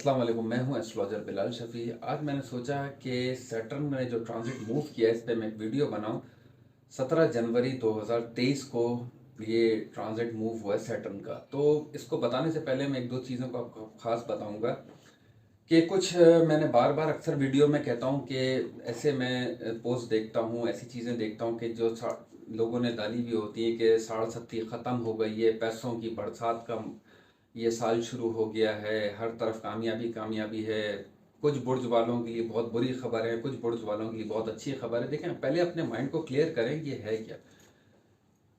अस्सलाम वालेकुम, मैं हूं एस्ट्रोलॉजर बिलाल शफ़ी। आज मैंने सोचा कि सैटर्न ने जो ट्रांजिट मूव किया है इस पे मैं एक वीडियो बनाऊं। 17 जनवरी 2023 को ये ट्रांजिट मूव हुआ है सैटर्न का। तो इसको बताने से पहले मैं एक दो चीज़ों को आपको खास बताऊंगा कि कुछ मैंने बार बार अक्सर वीडियो में कहता हूं कि ऐसे मैं पोस्ट देखता हूं, ऐसी चीज़ें देखता हूं कि जो लोगों ने डाली भी होती है कि साढ़ सत्ती ख़त्म हो गई है, पैसों की बरसात का ये साल शुरू हो गया है, हर तरफ कामयाबी कामयाबी है। कुछ बुर्ज वालों के लिए बहुत बुरी खबर है, कुछ बुर्ज वालों के लिए बहुत अच्छी खबर है। देखें, पहले अपने माइंड को क्लियर करें कि ये है क्या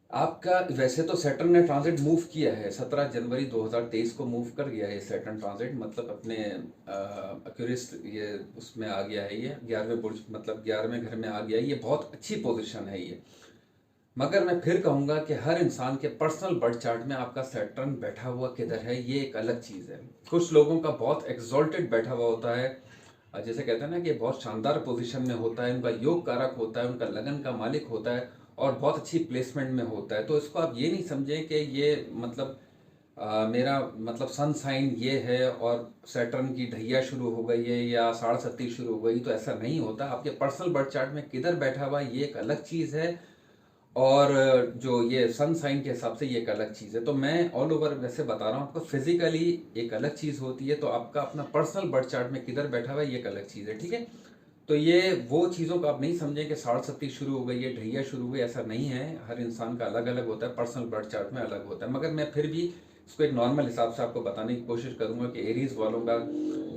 आपका। वैसे तो सैटर्न ने ट्रांजिट मूव किया है, 17 जनवरी 2023 को मूव कर गया है सैटर्न ट्रांजिट, मतलब अपने एक्यूरेस ये उसमें आ गया है। ये 11वें बुर्ज मतलब 11वें घर में आ गया है। ये बहुत अच्छी पोजीशन है ये। मगर मैं फिर कहूँगा कि हर इंसान के पर्सनल बर्थ चार्ट में आपका सैटर्न बैठा हुआ किधर है ये एक अलग चीज़ है। कुछ लोगों का बहुत एक्सॉल्टेड बैठा हुआ होता है, जैसे कहते हैं ना कि बहुत शानदार पोजीशन में होता है, उनका योग कारक होता है, उनका लगन का मालिक होता है और बहुत अच्छी प्लेसमेंट में होता है। तो इसको आप ये नहीं समझें कि ये मतलब मेरा मतलब सन साइन ये है और सैटर्न की ढैया शुरू हो गई है या साढ़ सत्ती शुरू हो गई, तो ऐसा नहीं होता। आपके पर्सनल बर्थ चार्ट में किधर बैठा हुआ ये एक अलग चीज़ है और जो ये सन साइन के हिसाब से ये एक अलग चीज़ है। तो मैं ऑल ओवर वैसे बता रहा हूँ आपको, फिजिकली एक अलग चीज़ होती है, तो आपका अपना पर्सनल बर्थ चार्ट में किधर बैठा हुआ है ये एक अलग चीज़ है, ठीक है। तो ये वो चीज़ों को आप नहीं समझें कि साढ़ सत्ती शुरू हो गई है, ढैया शुरू हो गई, ऐसा नहीं है। हर इंसान का अलग अलग होता है, पर्सनल बर्थ चार्ट में अलग होता है। मगर मैं फिर भी इसको एक नॉर्मल हिसाब से आपको बताने की कोशिश करूंगा कि एरीज वालों का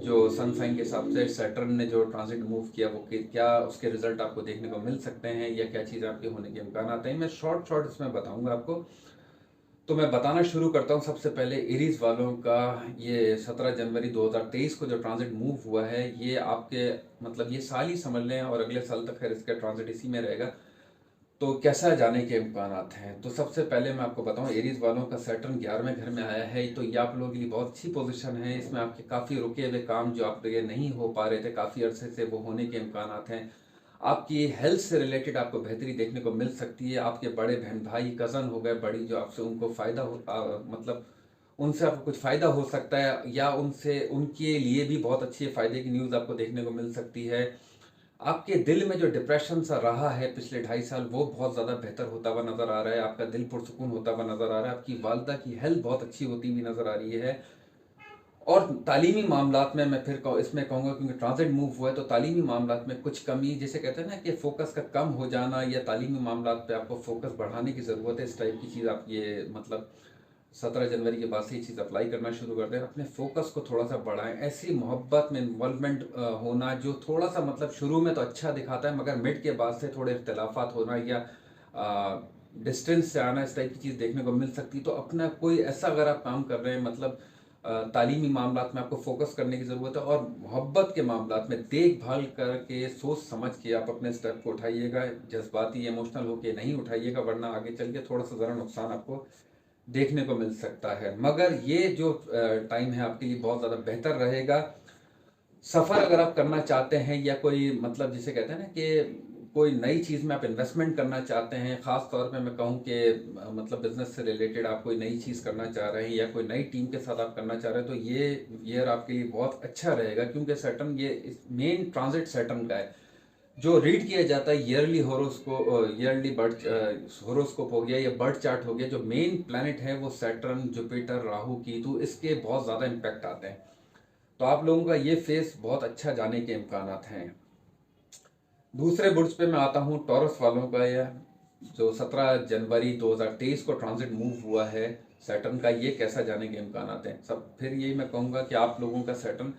जो सन साइन के हिसाब से सैटर्न ने जो ट्रांजिट मूव किया वो क्या उसके रिजल्ट आपको देखने को मिल सकते हैं या क्या चीज़ आपके होने के इम्कान आते हैं, मैं शॉर्ट इसमें बताऊंगा आपको। तो मैं बताना शुरू करता हूँ। सबसे पहले एरीज वालों का ये 17 जनवरी 2023 को जो ट्रांजिट मूव हुआ है ये आपके मतलब ये साल ही समझ लें और अगले साल तक खैर इसका ट्रांजिट इसी में रहेगा। तो कैसा जाने के इम्कान हैं। तो सबसे पहले मैं आपको बताऊं, एरीज वालों का सैटर्न 11वें घर में आया है, तो ये आप लोगों के लिए बहुत अच्छी पोजीशन है। इसमें आपके काफ़ी रुके हुए काम जो आप ये नहीं हो पा रहे थे काफ़ी अरसे से, वो होने के इम्कान हैं। आपकी हेल्थ से रिलेटेड आपको बेहतरी देखने को मिल सकती है। आपके बड़े बहन भाई कज़न हो गए बड़ी, जो आपसे उनको फ़ायदा हो मतलब उनसे आपको कुछ फ़ायदा हो सकता है या उनसे उनके लिए भी बहुत अच्छी फ़ायदे की न्यूज़ आपको देखने को मिल सकती है। आपके दिल में जो डिप्रेशन सा रहा है पिछले 2.5 साल वो बहुत ज़्यादा बेहतर होता हुआ नज़र आ रहा है। आपका दिल पुरसुकून होता हुआ नज़र आ रहा है। आपकी वालदा की हेल्थ बहुत अच्छी होती हुई नज़र आ रही है। और तालीमी मामलात में मैं फिर इसमें कहूँगा, क्योंकि ट्रांजिट मूव हुआ है तो तालीमी मामलात में कुछ कमी, जैसे कहते हैं ना कि फोकस का कम हो जाना या तालीमी मामलात पे आपको फोकस बढ़ाने की ज़रूरत है, इस टाइप की चीज़ आप ये मतलब 17 जनवरी के बाद से ये चीज़ अप्लाई करना शुरू कर दें। अपने फोकस को थोड़ा सा बढ़ाएं। ऐसी मोहब्बत में इन्वॉल्वमेंट होना जो थोड़ा सा मतलब शुरू में तो अच्छा दिखाता है मगर मिड के बाद से थोड़े इख्तलाफात होना या डिस्टेंस से आना, इस टाइप की चीज़ देखने को मिल सकती है। तो अपना कोई ऐसा अगर आप काम कर रहे हैं मतलब तालीमी मामलात में आपको फोकस करने की ज़रूरत है और मोहब्बत के मामलात में देखभाल करके सोच समझ के आप अपने स्टेप को उठाइएगा। जज्बाती इमोशनल होके नहीं उठाइएगा, वरना आगे चल के थोड़ा सा ज़रा नुकसान आपको देखने को मिल सकता है। मगर ये जो टाइम है आपके लिए बहुत ज़्यादा बेहतर रहेगा। सफ़र अगर आप करना चाहते हैं या कोई मतलब जिसे कहते हैं ना कि कोई नई चीज़ में आप इन्वेस्टमेंट करना चाहते हैं, ख़ास तौर पे मैं कहूँ कि मतलब बिजनेस से रिलेटेड आप कोई नई चीज़ करना चाह रहे हैं या कोई नई टीम के साथ आप करना चाह रहे हैं, तो ये ईयर आपके लिए बहुत अच्छा रहेगा। क्योंकि सैटर्न ये मेन ट्रांजिट सैटर्न का है जो रीड किया जाता है yearly horoscope, yearly birth horoscope हो गया या बर्थ चार्ट हो गया। जो मेन प्लैनेट है वो सैटर्न, जुपिटर, राहु, केतु, इसके बहुत ज़्यादा इम्पैक्ट आते हैं। तो आप लोगों का ये फेस बहुत अच्छा जाने के इम्कान हैं। दूसरे बुर्ज पे मैं आता हूँ, टॉरस वालों का यह जो 17 जनवरी 2023 को ट्रांजिट मूव हुआ है सैटर्न का, ये कैसा जाने के इम्कान हैं। सब फिर यही मैं कहूँगा कि आप लोगों का सैटर्न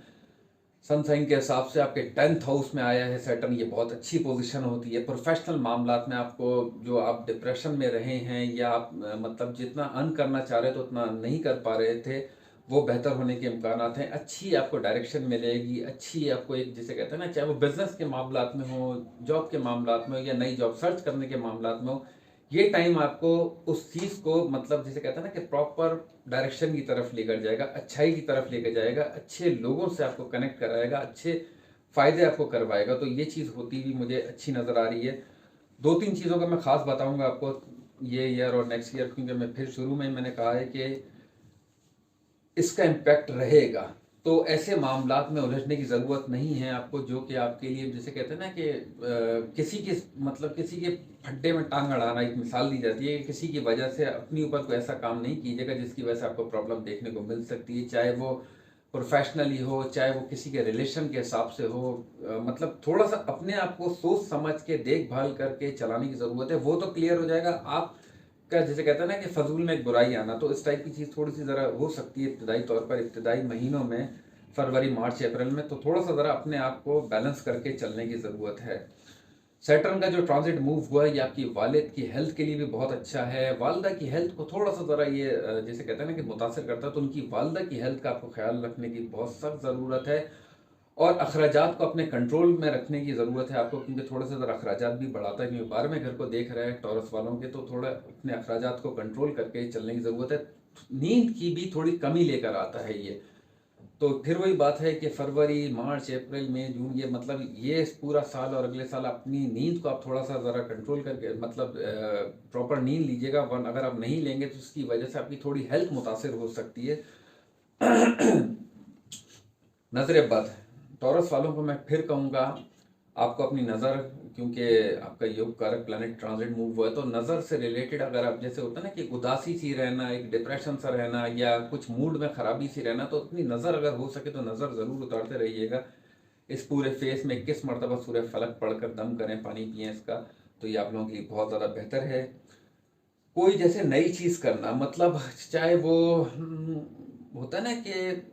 सन साइन के हिसाब से आपके 10th हाउस में आया है सैटर्न। ये बहुत अच्छी पोजीशन होती है प्रोफेशनल मामलात में। आपको जो आप डिप्रेशन में रहे हैं या आप मतलब जितना अर्न करना चाह रहे थे उतना नहीं कर पा रहे थे, वो बेहतर होने के इम्कान हैं। अच्छी आपको डायरेक्शन मिलेगी, अच्छी आपको एक जिसे कहते हैं ना, चाहे वो बिजनेस के मामलात में हो, जॉब के मामलात में हो या नई जॉब सर्च करने के मामलात में हो, ये टाइम आपको उस चीज़ को मतलब जिसे कहते हैं ना कि प्रॉपर डायरेक्शन की तरफ लेकर जाएगा, अच्छाई की तरफ लेकर जाएगा, अच्छे लोगों से आपको कनेक्ट कराएगा, अच्छे फायदे आपको करवाएगा। तो ये चीज़ होती हुई मुझे अच्छी नज़र आ रही है। 2-3 चीज़ों का मैं खास बताऊंगा आपको ये ईयर और नेक्स्ट ईयर, क्योंकि मैं फिर शुरू में ही मैंने कहा है कि इसका इम्पैक्ट रहेगा। तो ऐसे मामलात में उलझने की ज़रूरत नहीं है आपको, जो कि आपके लिए जैसे कहते हैं ना कि किसी के मतलब किसी के फड्डे में टांग अड़ाना, एक मिसाल दी जाती है कि किसी की वजह से अपनी ऊपर कोई ऐसा काम नहीं कीजिएगा जिसकी वजह से आपको प्रॉब्लम देखने को मिल सकती है, चाहे वो प्रोफेशनली हो, चाहे वो किसी के रिलेशन के हिसाब से हो। मतलब थोड़ा सा अपने आप को सोच समझ के देखभाल करके चलाने की ज़रूरत है, वो तो क्लियर हो जाएगा। आप का जैसे कहते हैं ना कि फजूल में एक बुराई आना, तो इस टाइप की चीज़ थोड़ी सी ज़रा हो सकती है इब्तदाई तौर पर, इब्तदाई महीनों में, फरवरी मार्च अप्रैल में, तो थोड़ा सा ज़रा अपने आप को बैलेंस करके चलने की ज़रूरत है। सैटर्न का जो ट्रांजिट मूव हुआ है ये आपकी वालिद की हेल्थ के लिए भी बहुत अच्छा है। वालदा की हेल्थ को थोड़ा सा ज़रा ये जैसे कहते हैं ना कि मुतासर करता है, तो उनकी वालदा की हेल्थ का आपको ख्याल रखने की बहुत सख्त ज़रूरत है। और अखराजात को अपने कंट्रोल में रखने की ज़रूरत है आपको, क्योंकि थोड़े से ज़रा अखराजात भी बढ़ाता है, क्योंकि 12वें घर को देख रहे हैं टॉरस वालों के, तो थोड़ा अपने अखराजात को कंट्रोल करके चलने की ज़रूरत है। नींद की भी थोड़ी कमी लेकर आता है ये। तो फिर वही बात है कि फरवरी मार्च अप्रैल मई जून, ये मतलब ये पूरा साल और अगले साल अपनी नींद को आप थोड़ा सा ज़रा कंट्रोल करके मतलब प्रॉपर नींद लीजिएगा, वन अगर आप नहीं लेंगे तो उसकी वजह से आपकी थोड़ी हेल्थ मुतासर हो सकती है। नज़र बद, टॉरस वालों को मैं फिर कहूँगा, आपको अपनी नज़र, क्योंकि आपका योग कारक प्लैनेट ट्रांजिट मूव हुआ है, तो नज़र से रिलेटेड अगर आप जैसे होता है ना कि उदासी सी रहना, एक डिप्रेशन सा रहना, या कुछ मूड में ख़राबी सी रहना, तो अपनी नज़र अगर हो सके तो नज़र ज़रूर उतारते रहिएगा। इस पूरे फेस में 21 मरतबा सूर्य फलक पढ़कर दम करें, पानी पिएँ इसका, तो ये आप लोगों के लिए बहुत ज़्यादा बेहतर है। कोई जैसे नई चीज़ करना, मतलब चाहे वो होता है ना कि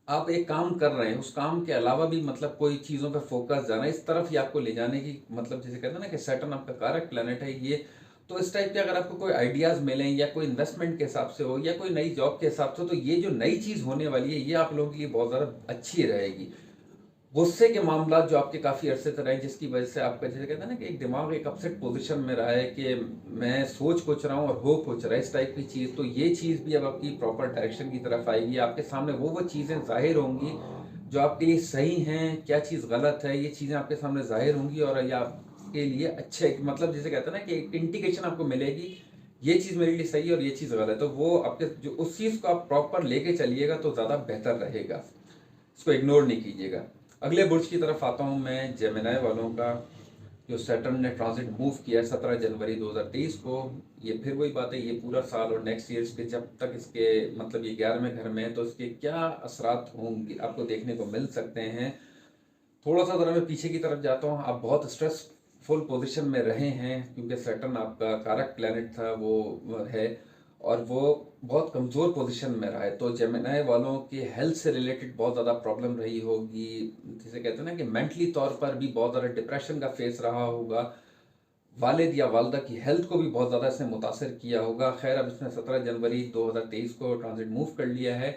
आप एक काम कर रहे हैं, उस काम के अलावा भी मतलब कोई चीज़ों पे फोकस जाना, इस तरफ ही आपको ले जाने की, मतलब जैसे कहते हैं ना कि सैटर्न आपका कारक प्लैनेट है ये। तो इस टाइप के अगर आपको कोई आइडियाज़ मिलें, या कोई इन्वेस्टमेंट के हिसाब से हो, या कोई नई जॉब के हिसाब से हो, तो ये जो नई चीज़ होने वाली है ये आप लोगों के लिए बहुत ज़्यादा अच्छी रहेगी। गुस्से के मामला जो आपके काफ़ी अरसे से रहे, जिसकी वजह से आपका जैसे कहते हैं ना कि एक दिमाग एक अपसेट पोजीशन में रहा है कि मैं सोच कुछ रहा हूँ और हो कुछ रहा है, इस टाइप की चीज़, तो ये चीज़ भी अब आपकी प्रॉपर डायरेक्शन की तरफ आएगी। आपके सामने वो चीज़ें जाहिर होंगी जो आपके लिए सही हैं, क्या चीज़ गलत है, ये चीज़ें आपके सामने जाहिर होंगी, और ये आपके लिए अच्छे, मतलब जैसे कहते हैं ना कि एक इंडिकेशन आपको मिलेगी, ये चीज़ मेरे लिए सही है और ये चीज़ गलत है, तो वो आपके जो उस चीज़ को आप प्रॉपर लेके चलिएगा तो ज़्यादा बेहतर रहेगा, इसको इग्नोर नहीं कीजिएगा। अगले बुर्ज की तरफ आता हूँ मैं, जेमिनी वालों का जो सैटर्न ने ट्रांजिट मूव किया 17 जनवरी 2023 को। ये फिर वही बात है, ये पूरा साल और नेक्स्ट ईयर इसके जब तक इसके मतलब ये 11वें घर में है, तो इसके क्या असरात होंगे आपको देखने को मिल सकते हैं। थोड़ा सा ज़रा मैं पीछे की तरफ जाता हूँ, आप बहुत स्ट्रेसफुल पोजीशन में रहे हैं, क्योंकि सैटर्न आपका कारक प्लैनेट था वो है, और वो बहुत कमज़ोर पोजीशन में रहा है, तो जेमिनी वालों की हेल्थ से रिलेटेड बहुत ज़्यादा प्रॉब्लम रही होगी। जिसे कहते हैं ना कि मेंटली तौर पर भी बहुत ज़्यादा डिप्रेशन का फेस रहा होगा। वालिद या वालदा की हेल्थ को भी बहुत ज़्यादा इसने मुतासर किया होगा। खैर, अब इसने 17 जनवरी 2023 को ट्रांजिट मूव कर लिया है,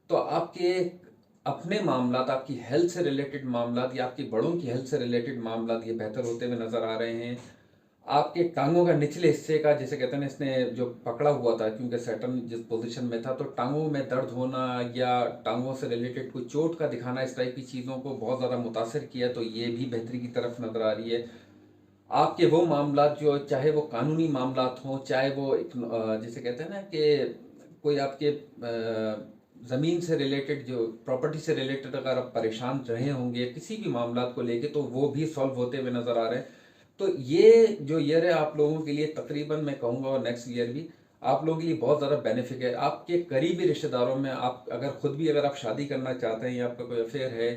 तो आपके अपने मामलात, आपकी हेल्थ से रिलेटेड मामलात, या आपकी बड़ों की हेल्थ से रिलेटेड मामलात ये बेहतर होते हुए नज़र आ रहे हैं। आपके टांगों का निचले हिस्से का, जैसे कहते हैं ना, इसने जो पकड़ा हुआ था, क्योंकि सैटर्न जिस पोजीशन में था, तो टांगों में दर्द होना या टांगों से रिलेटेड कोई चोट का दिखाना, इस टाइप की चीज़ों को बहुत ज़्यादा मुतासर किया, तो ये भी बेहतरी की तरफ नज़र आ रही है। आपके वो मामलात जो, चाहे वो कानूनी मामलात हों, चाहे वो एक जैसे कहते हैं ना कि कोई आपके ज़मीन से रिलेटेड, जो प्रॉपर्टी से रिलेटेड अगर आप परेशान रहे होंगे किसी भी मामलात को लेके, तो वो भी सॉल्व होते हुए नज़र आ रहे हैं। तो ये जो ईयर है आप लोगों के लिए, तकरीबन मैं कहूँगा, और नेक्स्ट ईयर भी आप लोगों के लिए बहुत ज़्यादा बेनिफिट है। आपके करीबी रिश्तेदारों में, आप अगर खुद भी अगर आप शादी करना चाहते हैं, या आपका कोई अफेयर है,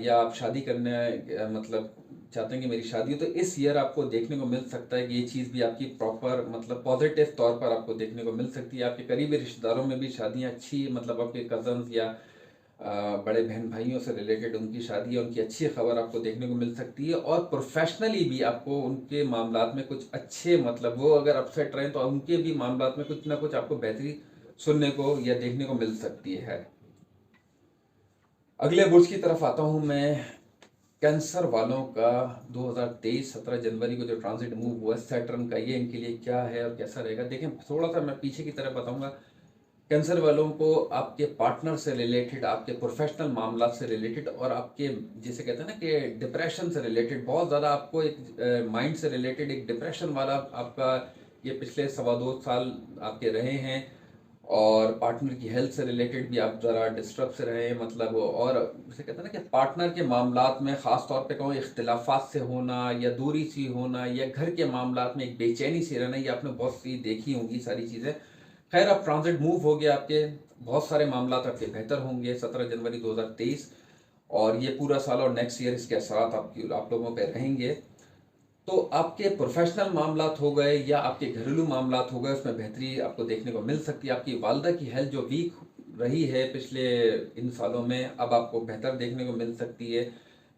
या आप शादी करने मतलब चाहते हैं कि मेरी शादी हो, तो इस ईयर आपको देखने को मिल सकता है कि ये चीज़ भी आपकी प्रॉपर मतलब पॉजिटिव तौर पर आपको देखने को मिल सकती है। आपके करीबी रिश्तेदारों में भी शादियाँ अच्छी, मतलब आपके कज़न्स या बड़े बहन भाइयों से रिलेटेड उनकी शादी है, उनकी अच्छी खबर आपको देखने को मिल सकती है। और प्रोफेशनली भी आपको उनके मामलात में कुछ अच्छे, मतलब वो अगर अपसेट रहें तो उनके भी मामलात में कुछ ना कुछ आपको बेहतरी सुनने को या देखने को मिल सकती है। अगले बुर्ज की तरफ आता हूँ मैं, कैंसर वालों का 2023 17 जनवरी को जो ट्रांजिट मूव हुआ सैटर्न का, ये इनके लिए क्या है और कैसा रहेगा। देखें, थोड़ा सा मैं पीछे की तरफ बताऊंगा। कैंसर वालों को आपके पार्टनर से रिलेटेड, आपके प्रोफेशनल मामला से रिलेटेड, और आपके जिसे कहते हैं ना कि डिप्रेशन से रिलेटेड, बहुत ज़्यादा आपको एक माइंड से रिलेटेड एक डिप्रेशन वाला आपका ये पिछले 2.25 साल आपके रहे हैं। और पार्टनर की हेल्थ से रिलेटेड भी आप ज़रा डिस्टर्ब से रहें, मतलब, और जैसे कहते हैं ना कि पार्टनर के मामलात में ख़ास तौर पे कहूँ इख्तिलाफात से होना या दूरी सी होना या घर के मामलात में एक बेचैनी सी रहना, ये आपने बहुत सी देखी होंगी सारी चीज़ें। खैर, अब ट्रांजिट मूव हो गया, आपके बहुत सारे मामलात आपके बेहतर होंगे 17 जनवरी 2023, और ये पूरा साल और नेक्स्ट ईयर इसके असरात आप लोगों पे रहेंगे। तो आपके प्रोफेशनल मामलात हो गए या आपके घरेलू मामलात हो गए, उसमें बेहतरी आपको देखने को मिल सकती है। आपकी वालदा की हेल्थ जो वीक रही है पिछले इन सालों में, अब आपको बेहतर देखने को मिल सकती है।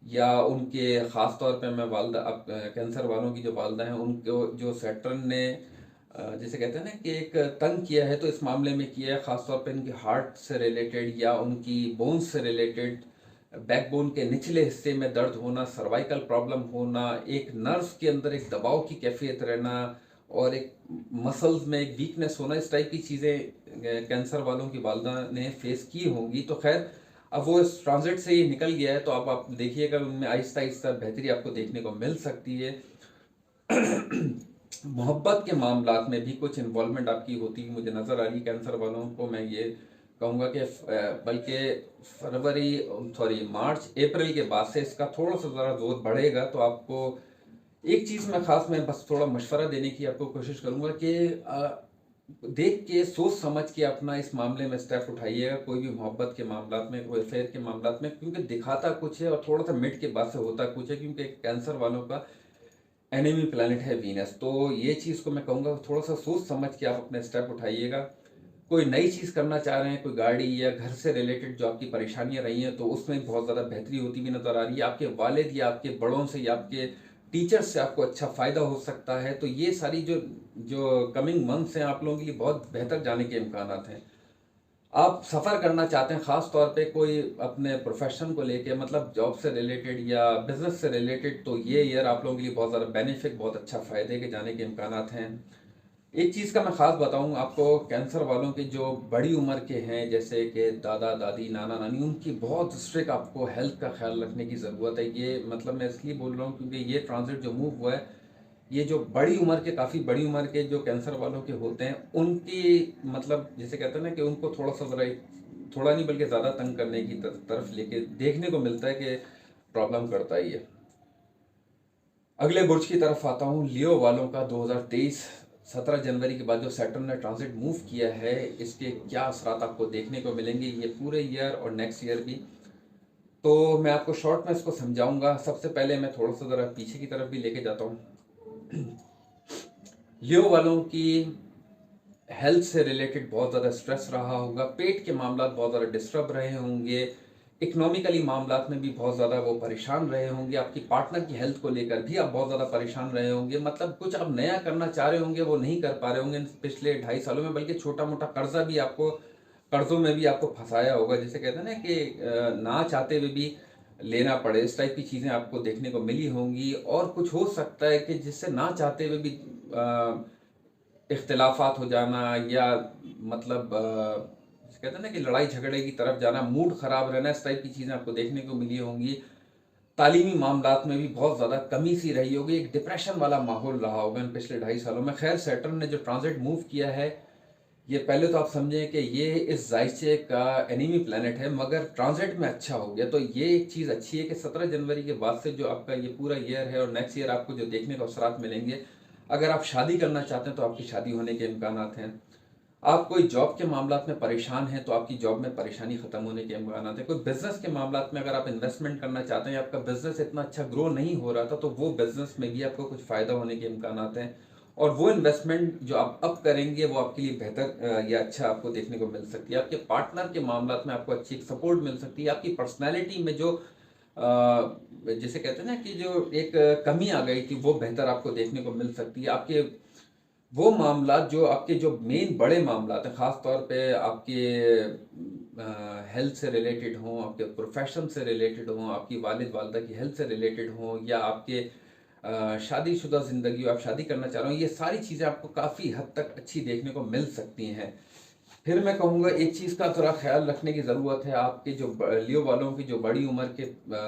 या उनके ख़ास तौर पे मैं वालदा, अब कैंसर वालों की जो वालदा हैं उनको जो सैटर्न ने जिसे कहते हैं ना कि एक तंग किया है, तो इस मामले में किया है ख़ास तौर पे इनकी हार्ट से रिलेटेड या उनकी बोन्स से रिलेटेड, बैकबोन के निचले हिस्से में दर्द होना, सर्वाइकल प्रॉब्लम होना, एक नर्व के अंदर एक दबाव की कैफियत रहना और एक मसल्स में एक वीकनेस होना, इस टाइप की चीज़ें कैंसर वालों की वालदा ने फेस की होंगी। तो खैर, अब वो इस ट्रांजिट से ही निकल गया है, तो अब आप देखिएगा उनमें आहिस्ता आहिस्ता बेहतरी आपको देखने को मिल सकती है। मोहब्बत के मामलात में भी कुछ इन्वॉल्वमेंट आपकी होती मुझे नज़र आ रही है कैंसर वालों को। मैं ये कहूँगा कि बल्कि फरवरी, सॉरी, मार्च अप्रैल के बाद से इसका थोड़ा सा ज़रा जोर बढ़ेगा। तो आपको एक चीज़ मैं बस थोड़ा मशवरा देने की आपको कोशिश करूँगा कि देख के सोच समझ के अपना इस मामले में स्टेप उठाइएगा, कोई भी मोहब्बत के मामलात में, कोई अफेयर के मामलात में, क्योंकि दिखाता कुछ है और थोड़ा सा मिड के बाद से होता कुछ है, क्योंकि कैंसर वालों का एनिमी प्लैनेट है वीनस। तो ये चीज़ को मैं कहूँगा थोड़ा सा सोच समझ के आप अपने स्टेप उठाइएगा। कोई नई चीज़ करना चाह रहे हैं, कोई गाड़ी या घर से रिलेटेड जो आपकी परेशानियां रही हैं, तो उसमें बहुत ज़्यादा बेहतरी होती हुई नज़र आ रही है। आपके वालिद या आपके बड़ों से या आपके टीचर्स से आपको अच्छा फ़ायदा हो सकता है। तो ये सारी जो जो कमिंग मंथ्स हैं आप लोगों के लिए बहुत बेहतर जाने के इम्कान हैं। आप सफ़र करना चाहते हैं ख़ास तौर पे कोई अपने प्रोफेशन को लेके, मतलब जॉब से रिलेटेड या बिजनेस से रिलेटेड, तो ये ईयर आप लोगों के लिए बहुत ज़्यादा बेनिफिट, बहुत अच्छा फ़ायदे के जाने के इम्कान हैं। एक चीज़ का मैं ख़ास बताऊं आपको, कैंसर वालों के जो बड़ी उम्र के हैं, जैसे कि दादा दादी, नाना नानी, उनकी बहुत स्ट्रिक्ट आपको हेल्थ का ख्याल रखने की ज़रूरत है। ये मतलब मैं इसलिए बोल रहा हूँ क्योंकि ये ट्रांजिट जो मूव हुआ है, ये जो बड़ी उम्र के, काफ़ी बड़ी उम्र के जो कैंसर वालों के होते हैं, उनकी, मतलब जिसे कहते हैं ना कि उनको थोड़ा सा ज़रा, थोड़ा नहीं बल्कि ज़्यादा तंग करने की तरफ लेके देखने को मिलता है कि प्रॉब्लम करता ही है। अगले बुर्ज की तरफ आता हूँ, लियो वालों का 2023 17 जनवरी के बाद जो सैटर्न ने ट्रांजिट मूव किया है, इसके क्या असरात आपको देखने को मिलेंगे ये पूरे ईयर और नेक्स्ट ईयर भी। तो मैं आपको शॉर्ट में इसको समझाऊंगा। सबसे पहले मैं थोड़ा सा ज़रा पीछे की तरफ भी लेके जाता हूँ। लियो वालों की हेल्थ से रिलेटेड बहुत ज़्यादा स्ट्रेस रहा होगा, पेट के मामला बहुत ज़्यादा डिस्टर्ब रहे होंगे, इकोनॉमिकली मामलात में भी बहुत ज़्यादा वो परेशान रहे होंगे, आपकी पार्टनर की हेल्थ को लेकर भी आप बहुत ज़्यादा परेशान रहे होंगे, मतलब कुछ आप नया करना चाह रहे होंगे वो नहीं कर पा रहे होंगे पिछले 2.5 सालों में, बल्कि छोटा मोटा कर्जा भी आपको, कर्जों में भी आपको फंसाया होगा, जिसे कहते हैं ना कि ना चाहते हुए भी लेना पड़े, इस टाइप की चीज़ें आपको देखने को मिली होंगी। और कुछ हो सकता है कि जिससे ना चाहते हुए भी इख्तिलाफात हो जाना, या मतलब कहते हैं ना कि लड़ाई झगड़े की तरफ जाना, मूड ख़राब रहना, इस टाइप की चीज़ें आपको देखने को मिली होंगी। तालीमी मामलात में भी बहुत ज़्यादा कमी सी रही होगी, एक डिप्रेशन वाला माहौल रहा होगा इन पिछले 2.5 सालों में। खैर, सैटर्न ने जो ट्रांजिट मूव किया है, ये पहले तो आप समझें कि ये इस जायचे का एनिमी प्लैनेट है, मगर ट्रांजिट में अच्छा हो गया। तो ये एक चीज़ अच्छी है कि 17 जनवरी के बाद से जो आपका ये पूरा ईयर है और नेक्स्ट ईयर आपको जो देखने को अवसरात मिलेंगे, अगर आप शादी करना चाहते हैं तो आपकी शादी होने के इम्कान हैं। आप कोई जॉब के मामलात में परेशान हैं तो आपकी जॉब में परेशानी खत्म होने के इम्कान हैं। कोई बिजनेस के मामलात में अगर आप इन्वेस्टमेंट करना चाहते हैं, आपका बिजनेस इतना अच्छा ग्रो नहीं हो रहा था, तो वो बिजनेस में भी आपको कुछ फ़ायदा होने के इम्कान हैं। और वो इन्वेस्टमेंट जो आप अब करेंगे वो आपके लिए बेहतर या अच्छा आपको देखने को मिल सकती है। आपके पार्टनर के मामलात में आपको अच्छी सपोर्ट मिल सकती है। आपकी पर्सनैलिटी में जो जिसे कहते हैं ना कि जो एक कमी आ गई थी, वो बेहतर आपको देखने को मिल सकती है। आपके वो मामला जो आपके जो मेन बड़े मामला हैं, ख़ास तौर पे आपके हेल्थ से रिलेटेड हों, आपके प्रोफेशन से रिलेटेड हों, आपकी वालिद वालदा की हेल्थ से रिलेटेड हों, या आपके शादीशुदा ज़िंदगी, आप शादी करना चाह रहे हो, ये सारी चीज़ें आपको काफ़ी हद तक अच्छी देखने को मिल सकती हैं। फिर मैं कहूँगा एक चीज़ का थोड़ा ख्याल रखने की ज़रूरत है, आपके जो लियो वालों की जो बड़ी उम्र के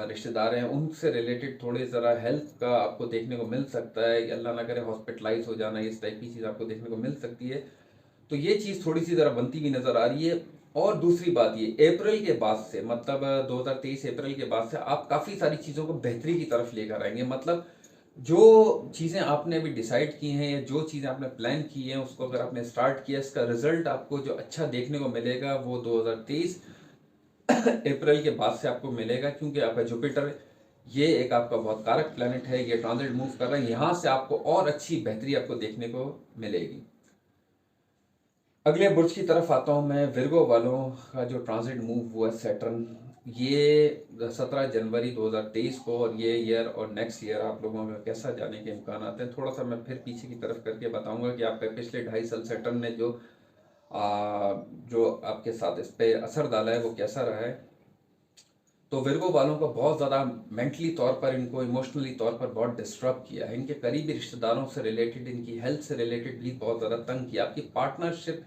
रिश्तेदार हैं, उनसे रिलेटेड थोड़े ज़रा हेल्थ का आपको देखने को मिल सकता है, अल्लाह ना करे हॉस्पिटलाइज हो जाना, इस टाइप की चीज़ आपको देखने को मिल सकती है। तो ये चीज़ थोड़ी सी ज़रा बनती हुई नज़र आ रही है। और दूसरी बात ये, अप्रैल के बाद से, मतलब 2023 अप्रैल के बाद से आप काफ़ी सारी चीज़ों को बेहतरी की तरफ लेकर आएंगे। मतलब जो चीज़ें आपने अभी डिसाइड की हैं या जो चीज़ें आपने प्लान की हैं, उसको अगर आपने स्टार्ट किया, इसका रिजल्ट आपको जो अच्छा देखने को मिलेगा वो 2023 अप्रैल के बाद से आपको मिलेगा। क्योंकि आपका जुपिटर, ये एक आपका बहुत कारक प्लैनेट है, ये ट्रांजिट मूव कर रहा है, यहाँ से आपको और अच्छी बेहतरी आपको देखने को मिलेगी। अगले बुर्ज की तरफ आता हूं मैं। विर्गो वालों का जो ट्रांजिट मूव हुआ सैटर्न, ये 17 जनवरी 2023 को, और ये ईयर और नेक्स्ट ईयर आप लोगों का कैसा जाने के इम्कान आते हैं, थोड़ा सा मैं फिर पीछे की तरफ करके बताऊंगा कि आपके पिछले 2.5 साल सैटर्न ने जो आपके साथ इस पे असर डाला है वो कैसा रहा है। तो विर्गो वालों को बहुत ज़्यादा मेंटली तौर पर, इनको इमोशनली तौर पर बहुत डिस्टर्ब किया है। इनके करीबी रिश्तेदारों से रिलेटेड, इनकी हेल्थ से रिलेटेड भी बहुत ज़्यादा तंग किया। आपकी पार्टनरशिप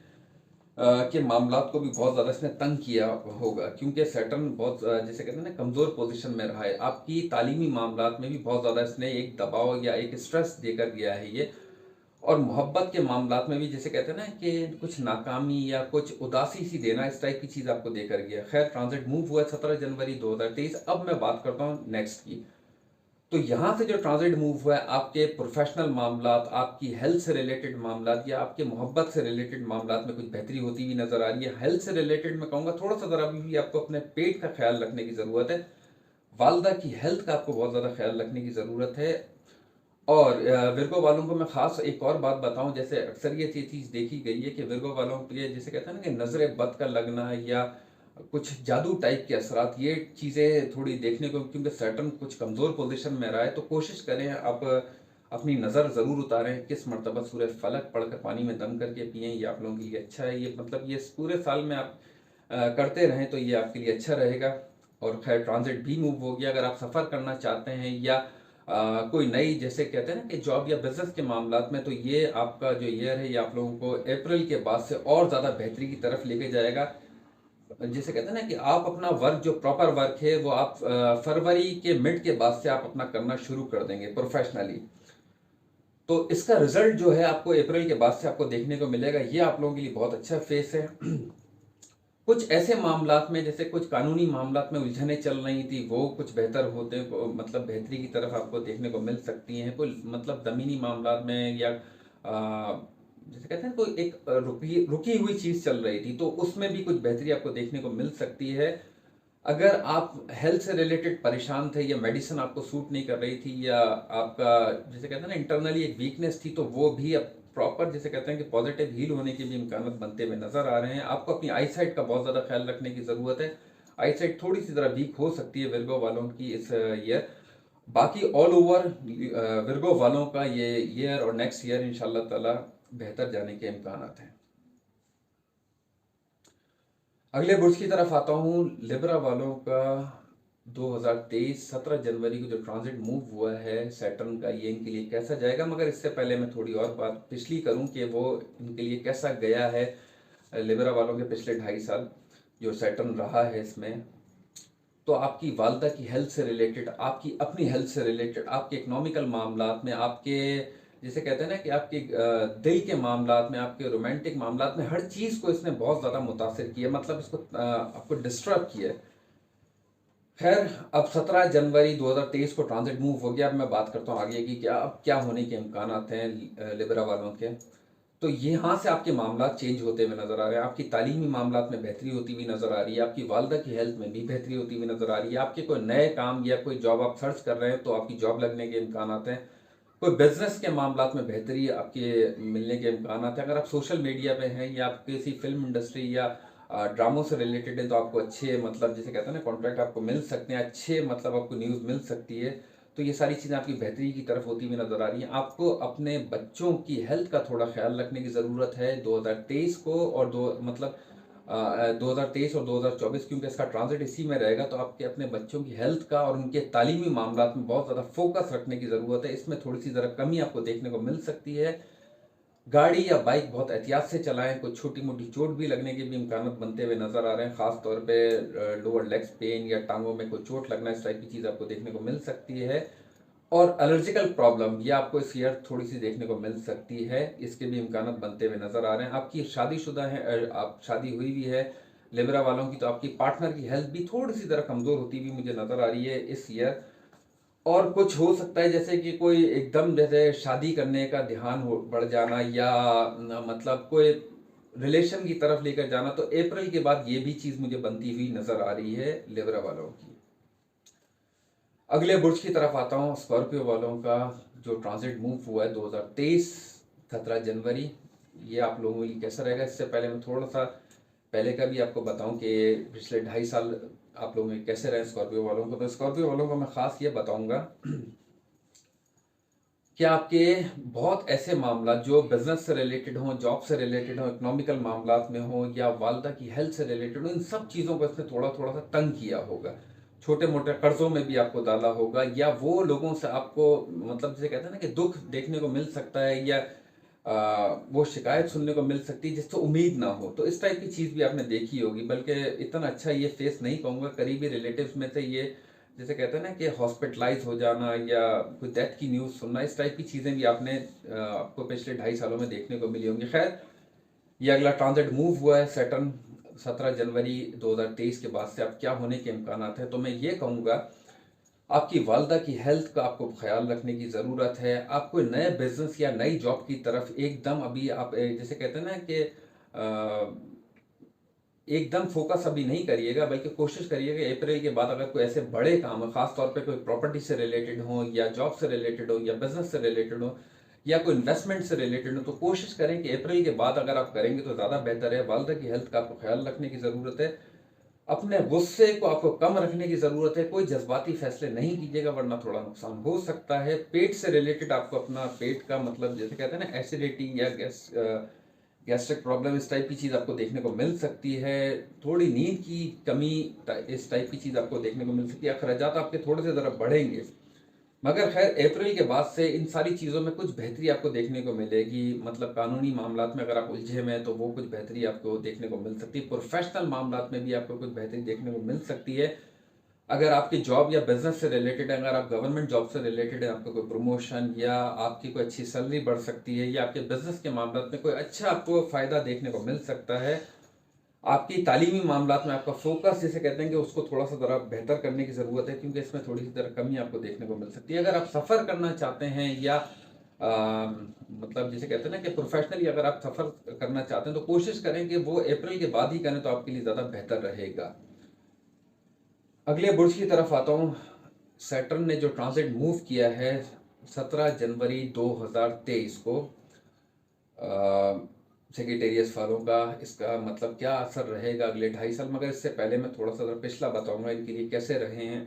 के मामलात को भी बहुत ज़्यादा इसने तंग किया होगा। क्योंकि सैटर्न बहुत जैसे कहते हैं ना, कमज़ोर पोजीशन में रहा है। आपकी तालीमी मामलात में भी बहुत ज़्यादा इसने एक दबाव या एक स्ट्रेस देकर गया है ये। और मोहब्बत के मामलात में भी जैसे कहते हैं ना कि कुछ नाकामी या कुछ उदासी सी देना, इस टाइप की चीज़ आपको देकर गया। खैर, ट्रांजिट मूव हुआ 17 जनवरी 2023। अब मैं बात करता हूँ नेक्स्ट की। तो यहाँ से जो ट्रांजिट मूव हुआ है, आपके प्रोफेशनल मामलात, आपकी हेल्थ से रिलेटेड मामलात या आपके मोहब्बत से रिलेटेड मामलात में कुछ बेहतरी होती हुई नजर आ रही है। हेल्थ से रिलेटेड मैं कहूँगा थोड़ा सा ज़रा अभी भी आपको अपने पेट का ख्याल रखने की ज़रूरत है। वालदा की हेल्थ का आपको बहुत ज़्यादा ख्याल रखने की ज़रूरत है। और विर्गो वालों को मैं खास एक और बात बताऊं, जैसे अक्सर ये चीज़ देखी गई है कि विर्गो वालों पे जैसे कहते हैं ना कि नजर बद का लगना या कुछ जादू टाइप के असरात, ये चीज़ें थोड़ी देखने को, क्योंकि सैटर्न कुछ कमज़ोर पोजीशन में रहा है। तो कोशिश करें आप अपनी नज़र ज़रूर उतारें। किस मरतबा सूरज फलक पढ़कर पानी में दम करके पिएं, ये आप लोगों के लिए अच्छा है। ये मतलब ये पूरे साल में आप करते रहें तो ये आपके लिए अच्छा रहेगा। और खैर, ट्रांजिट भी मूव हो गया। अगर आप सफ़र करना चाहते हैं या कोई नई, जैसे कहते हैं ना कि जॉब या बिजनेस के मामलात में, तो ये आपका जो ईयर है ये आप लोगों को अप्रैल के बाद से और ज़्यादा बेहतरी की तरफ लेके जाएगा। जैसे कहते हैं ना कि आप अपना वर्क, जो प्रॉपर वर्क है, वो आप फरवरी के मिड के बाद से आप अपना करना शुरू कर देंगे प्रोफेशनली। तो इसका रिजल्ट जो है आपको अप्रैल के बाद से आपको देखने को मिलेगा। ये आप लोगों के लिए बहुत अच्छा फेस है। कुछ ऐसे मामलात में, जैसे कुछ कानूनी मामलात में उलझने चल रही थी, वो कुछ बेहतर होते, मतलब बेहतरी की तरफ आपको देखने को मिल सकती हैं। कोई मतलब ज़मीनी मामलात में या जैसे कहते हैं कोई एक रुकी हुई चीज़ चल रही थी, तो उसमें भी कुछ बेहतरी आपको देखने को मिल सकती है। अगर आप हेल्थ से रिलेटेड परेशान थे या मेडिसिन आपको सूट नहीं कर रही थी, या आपका जैसे कहते हैं ना इंटरनली एक वीकनेस थी, तो वो भी अब प्रॉपर जैसे कहते हैं कि पॉजिटिव हील होने के भी इम्कान बनते हुए नजर आ रहे हैं। आपको अपनी आई साइट का बहुत ज़्यादा ख्याल रखने की ज़रूरत है। आई साइट थोड़ी सी ज़रा वीक हो सकती है विर्गो वालों की इस ईयर। बाकी ऑल ओवर विर्गो वालों का ये ईयर और नेक्स्ट ईयर इंशाल्लाह ताला बेहतर जाने के इम्कान हैं। अगले बुर्ज की तरफ आता हूँ। लिब्रा वालों का 2023 17 जनवरी को जो ट्रांजिट मूव हुआ है सैटर्न का, ये इनके लिए कैसा जाएगा। मगर इससे पहले मैं थोड़ी और बात पिछली करूं कि वो इनके लिए कैसा गया है। लिब्रा वालों के पिछले 2.5 साल जो सैटर्न रहा है इसमें, तो आपकी वालदा की हेल्थ से रिलेटेड, आपकी अपनी हेल्थ से रिलेटेड, आपके इकोनॉमिकल मामलात में, आपके जैसे कहते हैं ना कि आपके दिल के मामलात में, आपके रोमांटिक मामलात में, हर चीज़ को इसने बहुत ज़्यादा मुतासिर किया। मतलब इसको आपको डिस्टर्ब किया। खैर, अब 17 जनवरी 2023 को ट्रांजिट मूव हो गया। अब मैं बात करता हूँ आगे की, क्या अब क्या होने के इम्कान हैं लिब्रा वालों के। तो यहाँ से आपके मामला चेंज होते हुए नजर आ रहे हैं। आपकी तालीमी मामलात में बेहतरी होती हुई नजर आ रही है। आपकी वालदा की हेल्थ में भी बेहतरी होती हुई नजर आ रही है। आपके कोई नए काम या कोई जॉब आप सर्च कर रहे हैं तो आपकी जॉब लगने के इम्कान आते हैं। कोई बिजनेस के मामलात में बेहतरी आपके मिलने के इम्कान हैं। अगर आप सोशल मीडिया पे हैं या आप किसी फिल्म इंडस्ट्री या ड्रामों से रिलेटेड है, तो आपको अच्छे मतलब जैसे कहते हैं ना कॉन्ट्रैक्ट आपको मिल सकते हैं, अच्छे मतलब आपको न्यूज़ मिल सकती है। तो ये सारी चीज़ें आपकी बेहतरी की तरफ होती हुई नजर आ रही हैं। आपको अपने बच्चों की हेल्थ का थोड़ा ख्याल रखने की ज़रूरत है 2023 को, और 2023 और 2024, क्योंकि इसका ट्रांजिट इसी में रहेगा। तो आपके अपने बच्चों की हेल्थ का और उनके तालीमी मामलात में बहुत ज़्यादा फोकस रखने की ज़रूरत है। इसमें थोड़ी सी ज़रा कमी आपको देखने को मिल सकती है। गाड़ी या बाइक बहुत एहतियात से चलाएं। कुछ छोटी मोटी चोट भी लगने के भी इम्कान बनते हुए नजर आ रहे हैं। खास तौर पे लोअर लेग्स पेन या टांगों में कोई चोट लगना, इस टाइप की चीज़ आपको देखने को मिल सकती है। और एलर्जिकल प्रॉब्लम ये आपको इस ईयर थोड़ी सी देखने को मिल सकती है, इसके भी इम्कान बनते हुए नजर आ रहे हैं। आपकी शादीशुदा है, आप शादी हुई भी है लिब्रा वालों की, तो आपकी पार्टनर की हेल्थ भी थोड़ी सी तरह कमजोर होती हुई मुझे नजर आ रही है इस ईयर। और कुछ हो सकता है जैसे कि कोई एकदम जैसे शादी करने का ध्यान हो बढ़ जाना, या मतलब कोई रिलेशन की तरफ लेकर जाना, तो अप्रैल के बाद ये भी चीज मुझे बनती हुई नजर आ रही है लिब्रा वालों की। अगले बुर्ज की तरफ आता हूँ, स्कॉर्पियो वालों का जो ट्रांजिट मूव हुआ है 2023 17 जनवरी, ये आप लोगों के लिए कैसा रहेगा। इससे पहले मैं थोड़ा सा पहले का भी आपको बताऊं कि पिछले 2.5 साल आप लोगों के कैसे रहे स्कॉर्पियो वालों को। तो स्कॉर्पियो वालों को मैं खास ये बताऊंगा कि आपके बहुत ऐसे मामला जो बिजनेस से रिलेटेड हो, जॉब से रिलेटेड हो, इकोनॉमिकल मामलात में हो, या वालदा की हेल्थ से रिलेटेड हो, इन सब चीज़ों को इसने थोड़ा थोड़ा सा तंग किया होगा। छोटे मोटे कर्जों में भी आपको डाला होगा, या वो लोगों से आपको मतलब जैसे कहते हैं ना कि दुख देखने को मिल सकता है, या वो शिकायत सुनने को मिल सकती है जिससे उम्मीद ना हो। तो इस टाइप की चीज़ भी आपने देखी होगी। बल्कि इतना अच्छा ये फेस नहीं कहूँगा, करीबी रिलेटिव्स में से ये जैसे कहते हैं ना कि हॉस्पिटलाइज हो जाना या कोई डेथ की न्यूज़ सुनना, इस टाइप की चीज़ें भी आपको पिछले 2.5 सालों में देखने को मिली होंगी। खैर, ये अगला ट्रांजिट मूव हुआ है सैटर्न 17 जनवरी 2023 के बाद से अब क्या होने के इम्कान हैं। तो मैं ये कहूँगा आपकी वालदा की हेल्थ का आपको ख्याल रखने की ज़रूरत है। आप कोई नए बिजनेस या नई जॉब की तरफ एकदम अभी आप जैसे कहते हैं ना कि एकदम फोकस अभी नहीं करिएगा, बल्कि कोशिश करिएगा अप्रैल के बाद अगर कोई ऐसे बड़े काम है, खास तौर पे कोई प्रॉपर्टी से रिलेटेड हो, या जॉब से रिलेटेड हो, या बिजनेस से रिलेटेड हो, या कोई इन्वेस्टमेंट से रिलेटेड हो, तो कोशिश करें कि अप्रैल के बाद अगर आप करेंगे तो ज़्यादा बेहतर है। वालदा की हेल्थ का आपको ख्याल रखने की ज़रूरत है। अपने गुस्से को आपको कम रखने की ज़रूरत है। कोई जज्बाती फैसले नहीं कीजिएगा वरना थोड़ा नुकसान हो सकता है। पेट से रिलेटेड आपको अपना पेट का मतलब जैसे कहते हैं ना एसिडिटी या गैस्ट्रिक प्रॉब्लम, इस टाइप की चीज़ आपको देखने को मिल सकती है। थोड़ी नींद की कमी, इस टाइप की चीज़ आपको देखने को मिल सकती है। अखराजात आपके थोड़े से ज़रा बढ़ेंगे, मगर खैर अप्रैल के बाद से इन सारी चीज़ों में कुछ बेहतरी आपको देखने को मिलेगी। मतलब कानूनी मामलात में अगर आप उलझे में, तो वो कुछ बेहतरी आपको देखने को मिल सकती है। प्रोफेशनल मामलात में भी आपको कुछ बेहतरी देखने को मिल सकती है। अगर आपकी जॉब या बिजनेस से रिलेटेड है, अगर आप गवर्नमेंट जॉब से रिलेटेड है, आपको कोई प्रमोशन या आपकी कोई अच्छी सैलरी बढ़ सकती है, या आपके बिजनेस के मामले में कोई अच्छा आपको फायदा देखने को मिल सकता है। आपकी तालीमी मामलात में आपका फोकस जिसे कहते हैं कि उसको थोड़ा सा ज़रा बेहतर करने की ज़रूरत है, क्योंकि इसमें थोड़ी सी तरह कमी आपको देखने को मिल सकती है। अगर आप सफ़र करना चाहते हैं, या मतलब जिसे कहते हैं ना कि प्रोफेशनली अगर आप सफ़र करना चाहते हैं, तो कोशिश करें कि वो अप्रैल के बाद ही करें, तो आपके लिए ज़्यादा बेहतर रहेगा। अगले बुर्ज की तरफ आता हूँ। सैटर्न ने जो ट्रांजिट मूव किया है 17 जनवरी 2023 को, सेक्रेटेरियस वालों का इसका मतलब क्या असर रहेगा अगले 2.5 साल। मगर इससे पहले मैं थोड़ा सा पिछला बताऊंगा इनके लिए कैसे रहे हैं।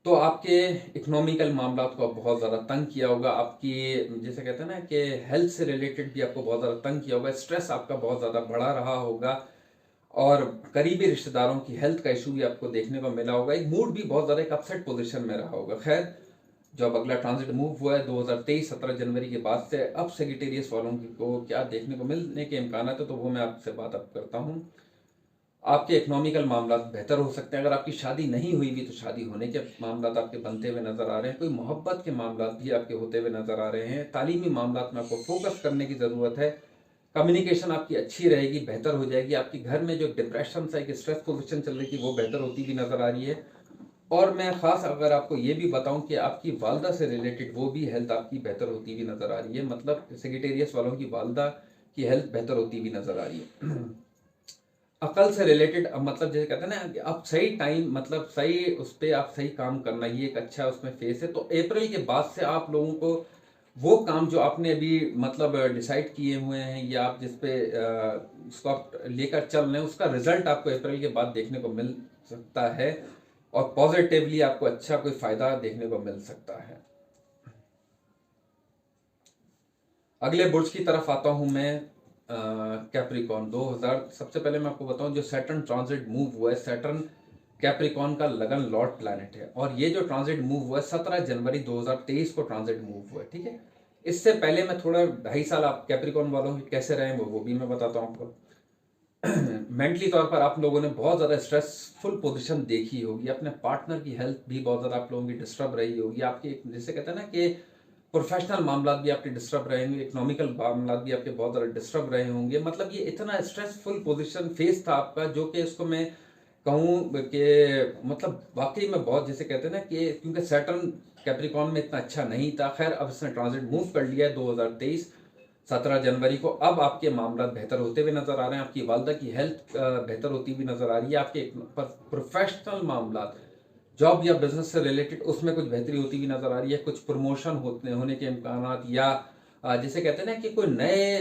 तो आपके इकोनॉमिकल मामला को बहुत ज़्यादा तंग किया होगा। आपकी जैसे कहते हैं ना कि हेल्थ से रिलेटेड भी आपको बहुत ज़्यादा तंग किया होगा। स्ट्रेस आपका बहुत ज़्यादा बढ़ा रहा होगा, और करीबी रिश्तेदारों की हेल्थ का इशू भी आपको देखने को मिला होगा। एक मूड भी बहुत ज़्यादा एक अपसेट पोजीशन में रहा होगा। खैर, जब अगला ट्रांजिट मूव हुआ है 2023 17 जनवरी के बाद से, अब सेक्रेटेरियस वालों को क्या देखने को मिलने के इम्कान है, तो वो मैं आपसे बात अब करता हूँ। आपके इकोनॉमिकल मामला बेहतर हो सकते हैं। अगर आपकी शादी नहीं हुई भी, तो शादी होने के मामला आपके बनते हुए नजर आ रहे हैं। कोई मोहब्बत के मामला भी आपके होते हुए नजर आ रहे हैं। तालीमी मामला में आपको फोकस करने की ज़रूरत है। कम्युनिकेशन आपकी अच्छी रहेगी, बेहतर हो जाएगी। आपके घर में जो डिप्रेशन सा एक स्ट्रेस पोजिशन चल रही थी, वो बेहतर होती भी नजर आ रही है। और मैं खास अगर आपको ये भी बताऊं कि आपकी वालदा से रिलेटेड वो भी हेल्थ आपकी बेहतर होती हुई नजर आ रही है। मतलब सेक्रेटेरियस वालों की वालदा की हेल्थ बेहतर होती हुई नजर आ रही है। अकल से रिलेटेड, अब मतलब जैसे कहते हैं ना कि आप सही टाइम, मतलब सही उस पर आप सही काम करना, ये एक अच्छा उसमें फेस है। तो अप्रैल के बाद से आप लोगों को वो काम जो आपने अभी मतलब डिसाइड किए हुए हैं, या आप जिस पे उसको आप लेकर चल रहे हैं, उसका रिजल्ट आपको अप्रैल के बाद देखने को मिल सकता है, और पॉजिटिवली आपको अच्छा कोई फायदा देखने को मिल सकता है। अगले बुर्ज की तरफ आता हूं मैं, कैप्रिकॉन 2000। सबसे पहले मैं आपको बताऊं, जो सैटर्न ट्रांजिट मूव हुआ है, सैटर्न कैप्रिकॉन का लगन लॉर्ड प्लैनेट है, और ये जो ट्रांजिट मूव हुआ है 17 जनवरी 2023 को ट्रांजिट मूव हुआ है। ठीक है, इससे पहले मैं थोड़ा 2.5 साल आप कैप्रिकॉन वालों के कैसे रहे वो भी मैं बताता हूँ आपको। मेंटली तौर पर आप लोगों ने बहुत ज़्यादा स्ट्रेसफुल पोजीशन देखी होगी, अपने पार्टनर की हेल्थ भी बहुत ज़्यादा आप लोगों की डिस्टर्ब रही होगी, आपकी जैसे कहते हैं ना कि प्रोफेशनल मामला भी आपके डिस्टर्ब रहे होंगे, इकोनॉमिकल मामला भी आपके बहुत ज़्यादा डिस्टर्ब रहे होंगे। मतलब ये इतना स्ट्रेसफुल पोजीशन फेस था आपका, जो कि इसको मैं कहूँ कि मतलब वाकई में बहुत, जैसे कहते हैं ना कि क्योंकि सैटर्न कैप्रिकॉन में इतना अच्छा नहीं था। खैर अब इसने ट्रांजिट मूव कर लिया है 2023 17 जनवरी को। अब आपके मामला बेहतर होते हुए नजर आ रहे हैं, आपकी वालदा की हेल्थ बेहतर होती हुई नजर आ रही है, आपके प्रोफेशनल मामला जॉब या बिजनेस से रिलेटेड उसमें कुछ बेहतरी होती हुई नजर आ रही है, कुछ प्रमोशन होने के इम्कान, या जैसे कहते हैं ना कि कोई नए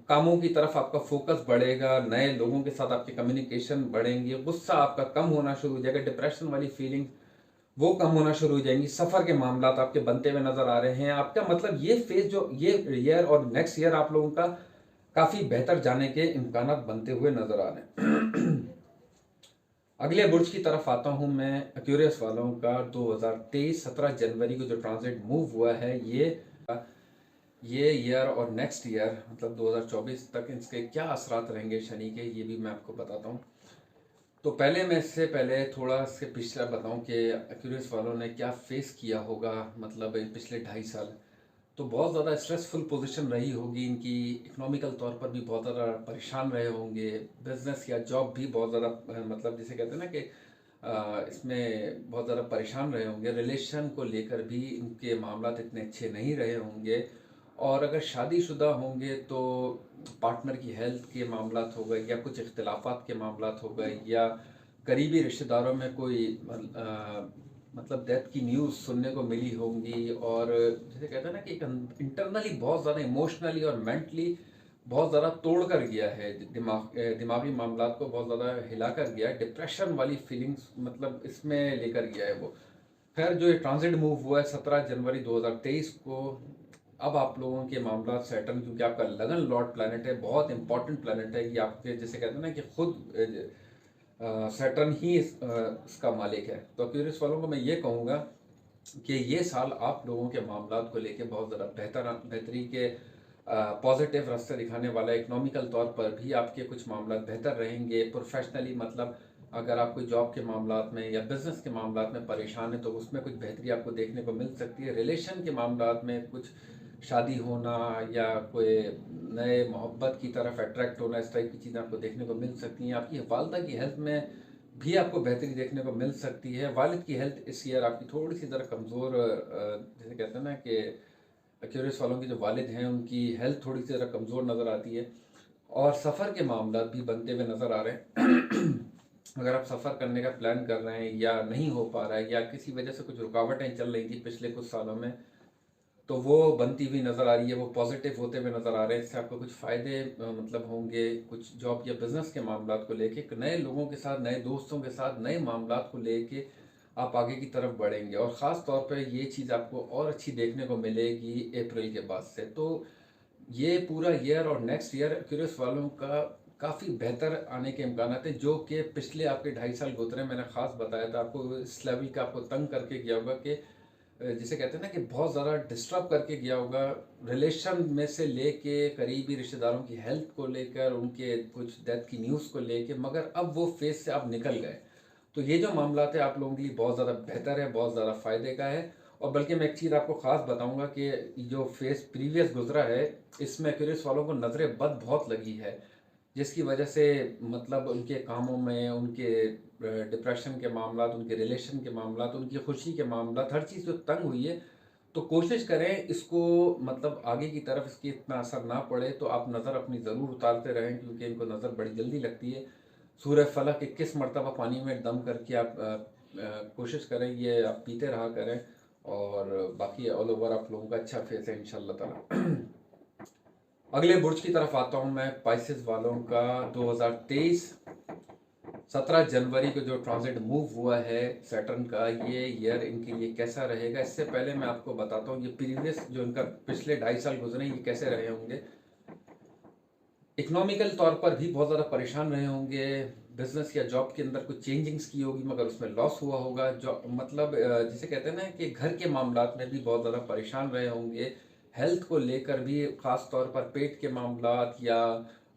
कामों की तरफ आपका फोकस बढ़ेगा, नए लोगों के साथ आपके कम्युनिकेशन बढ़ेंगे, गुस्सा आपका कम होना शुरू हो जाएगा, डिप्रेशन वाली फीलिंग वो कम होना शुरू हो जाएंगी, सफर के मामला आपके बनते हुए नजर आ रहे हैं। आपका मतलब ये फेज जो ये ईयर और नेक्स्ट ईयर आप लोगों का काफी बेहतर जाने के इम्कान बनते हुए नजर आ रहे हैं। अगले बुर्ज की तरफ आता हूं मैं, एक्यूरियस वालों का 2023 17 जनवरी को जो ट्रांजिट मूव हुआ है, ये ईयर और नेक्स्ट ईयर मतलब 2024 तक इसके क्या असरात रहेंगे शनि के, ये भी मैं आपको बताता हूँ। तो पहले मैं इससे पहले थोड़ा इसके पिछला बताऊं कि एक्यूरियस वालों ने क्या फेस किया होगा, मतलब इन पिछले 2.5 साल। तो बहुत ज़्यादा स्ट्रेसफुल पोजीशन रही होगी इनकी, इकोनॉमिकल तौर पर भी बहुत ज़्यादा परेशान रहे होंगे, बिजनेस या जॉब भी बहुत ज़्यादा मतलब जिसे कहते हैं ना कि इसमें बहुत ज़्यादा परेशान रहे होंगे, रिलेशन को लेकर भी इनके मामला इतने अच्छे नहीं रहे होंगे। और अगर शादीशुदा होंगे तो पार्टनर की हेल्थ के मामला हो गए, या कुछ इख्तलाफात के मामला हो गए, या करीबी रिश्तेदारों में कोई मतलब डेथ की न्यूज़ सुनने को मिली होंगी। और जैसे कहते हैं ना कि इंटरनली बहुत ज़्यादा इमोशनली और मेंटली बहुत ज़्यादा तोड़ कर गया है, दिमागी मामला को बहुत ज़्यादा हिला कर गया है, डिप्रेशन वाली फीलिंग्स मतलब इसमें लेकर गया है वो। खैर जो ये ट्रांजिट मूव हुआ है 17 जनवरी 2023 को, अब आप लोगों के मामला सैटर्न, क्योंकि आपका लगन लॉर्ड प्लैनेट है, बहुत इंपॉर्टेंट प्लैनेट है, कि आपके जैसे कहते हैं ना कि खुद सैटर्न ही इसका मालिक है। तो क्यूरियस वालों को मैं ये कहूँगा कि ये साल आप लोगों के मामला को लेके बहुत ज़्यादा बेहतरी के पॉजिटिव रास्ते दिखाने वाला है। इकोनॉमिकल तौर पर भी आपके कुछ मामला बेहतर रहेंगे, प्रोफेशनली मतलब अगर आप कोई जॉब के मामला में या बिजनेस के मामला में परेशान है तो उसमें कुछ बेहतरी आपको देखने को मिल सकती है। रिलेशन के मामला में कुछ शादी होना या कोई नए मोहब्बत की तरफ अट्रैक्ट होना, इस टाइप की चीज़ें आपको देखने को मिल सकती हैं। आपकी वालदा की हेल्थ में भी आपको बेहतरी देखने को मिल सकती है। वालिद की हेल्थ इस ईयर आपकी थोड़ी सी ज़रा कमज़ोर, जैसे कहते हैं ना कि एक्यूरियस वालों की जो वालिद हैं उनकी हेल्थ थोड़ी सी ज़रा कमज़ोर नज़र आती है। और सफ़र के मामला भी बनते हुए नज़र आ रहे हैं। अगर आप सफ़र करने का प्लान कर रहे हैं या नहीं हो पा रहा है, या किसी वजह से कुछ रुकावटें चल रही थी पिछले कुछ सालों में, तो वो बनती हुई नज़र आ रही है, वो पॉजिटिव होते हुए नज़र आ रहे हैं। इससे आपको कुछ फ़ायदे मतलब होंगे, कुछ जॉब या बिज़नेस के मामला को लेके, नए लोगों के साथ, नए दोस्तों के साथ, नए मामला को लेके आप आगे की तरफ बढ़ेंगे। और ख़ास तौर पे ये चीज़ आपको और अच्छी देखने को मिलेगी अप्रैल के बाद से। तो ये पूरा ईयर और नेक्स्ट ईयर क्यूरियस वालों का काफ़ी बेहतर आने के इम्कान हैं, जो कि पिछले आपके 2.5 साल गुजरे, मैंने ख़ास बताया था आपको, इस लेवल का आपको तंग करके गया होगा कि जिसे कहते हैं ना कि बहुत ज़्यादा डिस्टर्ब करके गया होगा, रिलेशन में से लेके करीबी रिश्तेदारों की हेल्थ को लेकर, उनके कुछ डेथ की न्यूज़ को लेके, मगर अब वो फेज से आप निकल गए। तो ये जो मामला है आप लोगों के लिए बहुत ज़्यादा बेहतर है, बहुत ज़्यादा फ़ायदे का है। और बल्कि मैं एक चीज़ आपको ख़ास बताऊंगा कि जो फेज प्रीवियस गुजरा है, इसमें एक्यूरेस वालों को नज़र बद बहुत लगी है, जिसकी वजह से मतलब उनके कामों में, उनके डिप्रेशन के मामला, उनके रिलेशन के मामला, उनकी खुशी के मामला, हर चीज़ जो तंग हुई है। तो कोशिश करें इसको मतलब आगे की तरफ इसकी इतना असर ना पड़े, तो आप नज़र अपनी ज़रूर उतारते रहें, क्योंकि इनको नज़र बड़ी जल्दी लगती है। सूरह फलक 21 मरतबा पानी में दम करके आप कोशिश करें, ये आप पीते रहा करें। और बाकी ऑल ओवर आप लोगों का अच्छा फेस है इंशाल्लाह ताला। अगले बुर्ज की तरफ आता हूं मैं, पाइसेस वालों का 2023 17 जनवरी को जो ट्रांजिट मूव हुआ है सैटर्न का, ये ईयर इनके लिए कैसा रहेगा। इससे पहले मैं आपको बताता हूँ ये प्रीवियस जो इनका पिछले 2.5 साल गुजरे ये कैसे रहे होंगे। इकोनॉमिकल तौर पर भी बहुत ज़्यादा परेशान रहे होंगे, बिजनेस या जॉब के अंदर कुछ चेंजिंग्स की होगी मगर उसमें लॉस हुआ होगा। जो मतलब जिसे कहते हैं ना कि घर के मामलात में भी बहुत ज़्यादा परेशान रहे होंगे, हेल्थ को लेकर भी, ख़ास तौर पर पेट के मामलात या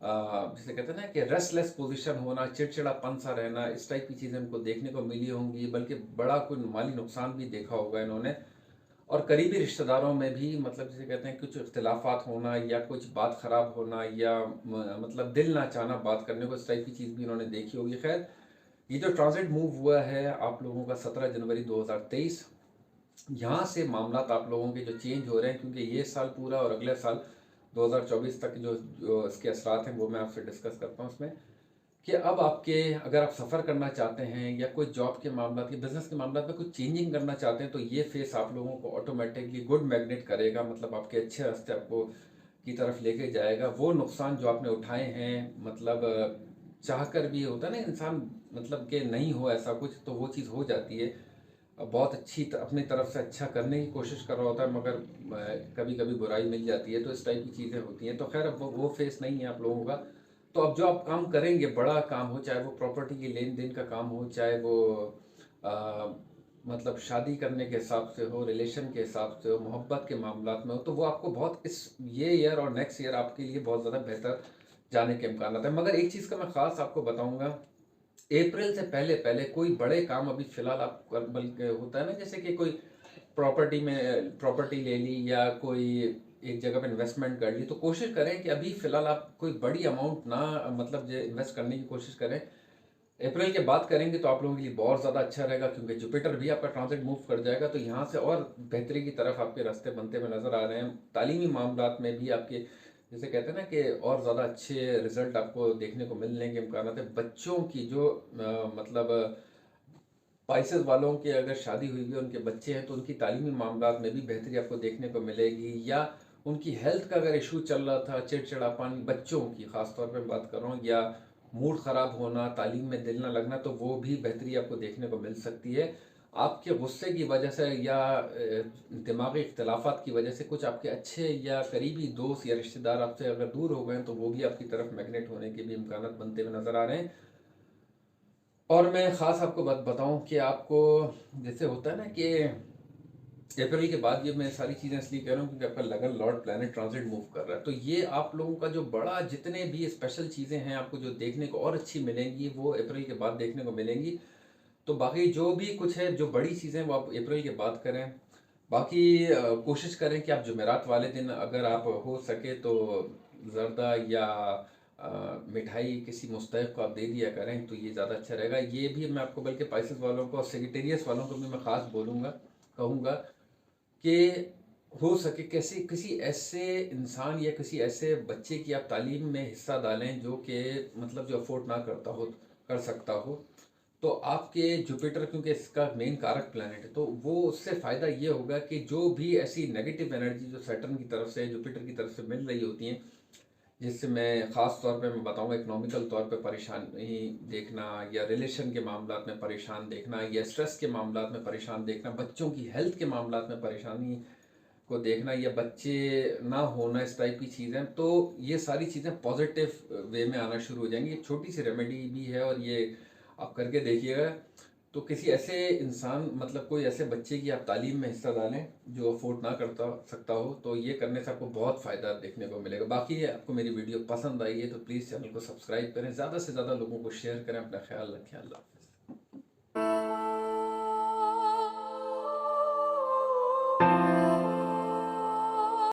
जिसे कहते हैं ना कि रेस्टलेस पोजीशन होना, चिड़चिड़ापन सा रहना, इस टाइप की चीज़ें उनको देखने को मिली होंगी, बल्कि बड़ा कोई माली नुकसान भी देखा होगा इन्होंने। और करीबी रिश्तेदारों में भी मतलब जिसे कहते हैं कुछ इख्तिलाफात होना या कुछ बात ख़राब होना या मतलब दिल ना चाहना बात करने को, इस टाइप की चीज़ भी इन्होंने देखी होगी। खैर, ये जो ट्रांजिट मूव हुआ है आप लोगों का 17 जनवरी 2023, यहाँ से मामलात आप लोगों के जो चेंज हो रहे हैं, क्योंकि ये साल पूरा और अगले साल 2024 तक जो इसके असरात हैं वो मैं आपसे डिस्कस करता हूँ उसमें, कि अब आपके अगर आप सफ़र करना चाहते हैं या कोई जॉब के मामला के बिजनेस के मामला में कुछ चेंजिंग करना चाहते हैं, तो ये फेस आप लोगों को ऑटोमेटिकली गुड मैग्नेट करेगा, मतलब आपके अच्छे रास्ते आपको की तरफ लेके जाएगा। वो नुकसान जो आपने उठाए हैं, मतलब चाह कर भी होता है ना इंसान, मतलब कि नहीं हो ऐसा कुछ तो वो चीज़ हो जाती है। बहुत अच्छी अपनी तरफ से अच्छा करने की कोशिश कर रहा होता है, मगर कभी कभी बुराई मिल जाती है, तो इस टाइप की चीज़ें होती हैं। तो खैर अब वो फेस नहीं है आप लोगों का। तो अब जो आप काम करेंगे, बड़ा काम हो, चाहे वो प्रॉपर्टी की लेन देन का काम हो, चाहे वो आ, मतलब शादी करने के हिसाब से हो, रिलेशन के हिसाब से हो, मोहब्बत के मामलात में हो, तो वो आपको बहुत इस ये ईयर और नेक्स्ट ईयर आपके लिए बहुत ज़्यादा बेहतर जाने के इम्कान है। मगर एक चीज़ का मैं ख़ास आपको बताऊंगा, अप्रैल से पहले पहले कोई बड़े काम अभी फिलहाल आप बल्कि होता है ना, जैसे कि कोई प्रॉपर्टी ले ली या कोई एक जगह पे इन्वेस्टमेंट कर ली, तो कोशिश करें कि अभी फिलहाल आप कोई बड़ी अमाउंट ना मतलब जो इन्वेस्ट करने की कोशिश करें। अप्रैल के बाद करेंगे तो आप लोगों के लिए बहुत ज़्यादा अच्छा रहेगा, क्योंकि जुपिटर भी आपका ट्रांजिट मूव कर जाएगा, तो यहाँ से और बेहतरी की तरफ आपके रास्ते बनते हुए नजर आ रहे हैं। तालीमी मामलात में भी आपके जैसे कहते हैं ना कि और ज़्यादा अच्छे रिजल्ट आपको देखने को मिलने के इम्कान है। बच्चों की जो मतलब स्पाइसेस वालों के अगर शादी हुई है, उनके बच्चे हैं, तो उनकी तालीमी मामलात में भी बेहतरी आपको देखने को मिलेगी। या उनकी हेल्थ का अगर इशू चल रहा था, चिड़चिड़ापन बच्चों की खासतौर पर बात कर रहा हूँ, या मूड ख़राब होना, तालीम में दिल ना लगना, तो वो भी बेहतरी आपको देखने को मिल सकती है। आपके गुस्से की वजह से या दिमागी इख्तलाफात की वजह से कुछ आपके अच्छे या करीबी दोस्त या रिश्तेदार आपसे अगर दूर हो गए हैं, तो वो भी आपकी तरफ मैग्नेट होने के भी इम्कान बनते हुए नज़र आ रहे हैं। और मैं ख़ास आपको बताऊं कि आपको जैसे होता है ना कि अप्रैल के बाद, ये मैं सारी चीज़ें इसलिए कह रहा हूँ क्योंकि आपका लगन लॉर्ड प्लैनेट ट्रांजिट मूव कर रहा है, तो ये आप लोगों का जो बड़ा जितने भी स्पेशल चीज़ें हैं आपको जो देखने को और अच्छी मिलेंगी, वो अप्रैल के बाद देखने को मिलेंगी। तो बाकी जो भी कुछ है, जो बड़ी चीज़ें, वो आप अप्रैल के बाद करें। बाकी कोशिश करें कि आप जुमेरात वाले दिन अगर आप हो सके तो ज़र्दा या मिठाई किसी मुस्तहिक को आप दे दिया करें, तो ये ज़्यादा अच्छा रहेगा। ये भी मैं आपको बल्कि स्पाइसेस वालों को और सेजिटेरियस वालों को भी मैं ख़ास बोलूँगा, कहूँगा कि हो सके कैसे किसी ऐसे इंसान या किसी ऐसे बच्चे की आप तालीम में हिस्सा डालें जो कि मतलब जो अफोर्ड ना करता हो, कर सकता हो, तो आपके जुपिटर, क्योंकि इसका मेन कारक प्लैनेट है, तो वो उससे फ़ायदा ये होगा कि जो भी ऐसी नेगेटिव एनर्जी जो सैटर्न की तरफ से, जुपिटर की तरफ से मिल रही होती हैं, जिससे मैं ख़ास तौर पे मैं बताऊंगा इकोनॉमिकल तौर पे परेशानी देखना, या रिलेशन के मामलात में परेशान देखना, या स्ट्रेस के मामलात में परेशान देखना, बच्चों की हेल्थ के मामलात में परेशानी को देखना, या बच्चे ना होना, इस टाइप की चीज़ें, तो ये सारी चीज़ें पॉजिटिव वे में आना शुरू हो जाएंगी। एक छोटी सी रेमेडी भी है और ये आप करके देखिएगा। तो किसी ऐसे इंसान, मतलब कोई ऐसे बच्चे की आप तालीम में हिस्सा डालें जो अफोर्ड ना करता सकता हो, तो ये करने से आपको बहुत फ़ायदा देखने को मिलेगा। बाकी आपको मेरी वीडियो पसंद आई है तो प्लीज़ चैनल को सब्सक्राइब करें, ज़्यादा से ज़्यादा लोगों को शेयर करें। अपना ख्याल रखें। अल्लाह हाफ़िज़।